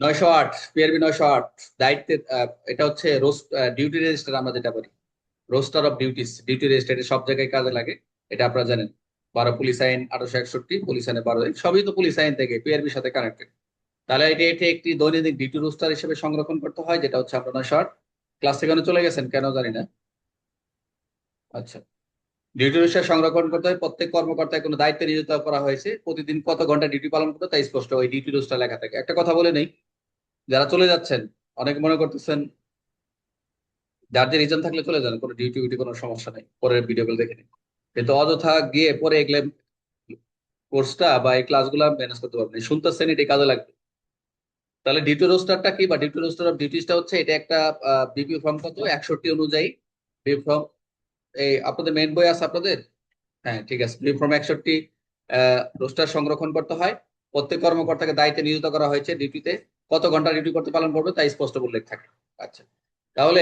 908 PRB 908 দায়িত্বের এটা হচ্ছে রোস্ট ডিউটি রেজিস্টার আমরা যেটা বলি, roster of duties, duty register এটা সব জায়গায় কাজে লাগে। এটা আপনারা জানেন। 12 পুলিশ আইন 1861, পুলিশ আইনে 12, সবই তো পুলিশ আইন থেকে পিআরবির সাথে কানেক্টেড। তাহলে এটা একটি দৈনন্দিন ডিউটি রোস্টার হিসেবে সংরক্ষণ করতে হয়, যেটা হচ্ছে আপনার 908। ক্লাস সেখানে চলে গেছেন কেন জানি না। আচ্ছা, ডিউটি রোস্টার সংরক্ষণ করতে হয়। প্রত্যেক কর্মকর্তায় কোনো দায়িত্বে নিয়োজিত করা হয়েছে, প্রতিদিন কত ঘন্টা ডিউটি পালন করতে তাই স্পষ্ট ওই ডিউটি রোস্টার লেখা থাকে। একটা কথা বলে নেই, যারা চলে যাচ্ছেন, অনেকে মনে করতেছেন যার যে রিজন থাকলে চলে যান, কোনো ডিউটি উটি কোনো সমস্যা নেই, পরের ভিডিও গুলো দেখে নিন। কিন্তু অযথা গিয়ে পরে এগুলো কোর্সটা বা এই ক্লাসগুলো ম্যানেজ করতে পারবেন, শুনতেছেন এটা কাজে লাগবে। তাহলে ডিউটি রোস্টারটা কি, বা ডিউটি রোস্টার অফ ডিউটিসটা হচ্ছে এটা একটা বিপি ফর্ম কত 61 অনুযায়ী বিপি ফর্ম। এই আপনাদের মেইন বই আছে আপনাদের? হ্যাঁ ঠিক আছে, বিপি ফর্ম 61 রোস্টার সংরক্ষণ করতে হয়। প্রত্যেক কর্মকর্তাকে দায়িত্বে নিয়োজিত করা হয়েছে, ডিউটিতে কত ঘন্টা ডিউটি করতে পালন করবে তাই স্পষ্ট উল্লেখ থাকে। আচ্ছা, তাহলে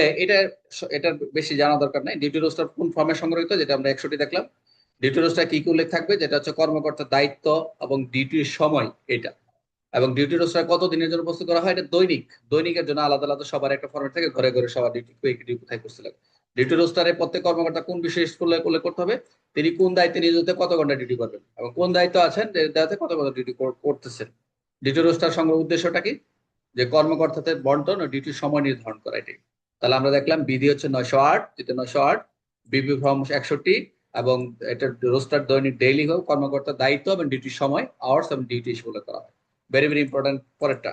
এটার বেশি জানা দরকার নাই। ডিউটি রোস্টার কোন ফর্মে সংগ্রহীত, যেটা আমরা 61 দেখলাম। ডিউটি রোস্টার কি কি উল্লেখ থাকবে, যেটা হচ্ছে কর্মকর্তার দায়িত্ব এবং ডিউটির সময় এটা, এবং ডিউটি রোস্টার কত দিনের জন্য প্রস্তুত করা হয়, এটা দৈনিক। দৈনিকের জন্য আলাদা আলাদা সবার একটা ফর্মেট থেকে, ঘরে ঘরে সবার ডিউটি ডিউটি কোথায় করতে লাগে। ডিউটি রোস্টারে প্রত্যেক কর্মকর্তা কোন বিষয়ে স্কুলে উল্লেখ করতে হবে, তিনি কোন দায়িত্বে নিয়োজিত, কত ঘন্টা ডিউটি করবেন এবং কোন দায়িত্ব আছেন, দায়িত্বে কত ঘন্টা ডিউটি করতেছেন। ডিউটি রোস্টার সংগ্রহ উদ্দেশ্যটা কি, যে কর্মকর্তাদের বন্টন ও ডিউটির সময় নির্ধারণ করা এটাই। তাহলে আমরা দেখলাম বিধি হচ্ছে 908, যেটা 908, বিপি ফর্ম 61, এবং এটা রোস্টার দৈনিক ডেইলি হোক, কর্মকর্তার দায়িত্ব এবং ডিউটির সময়, আওয়ার্স এবং ডিউটি সেগুলো করা হয়। Very very important. পরেরটা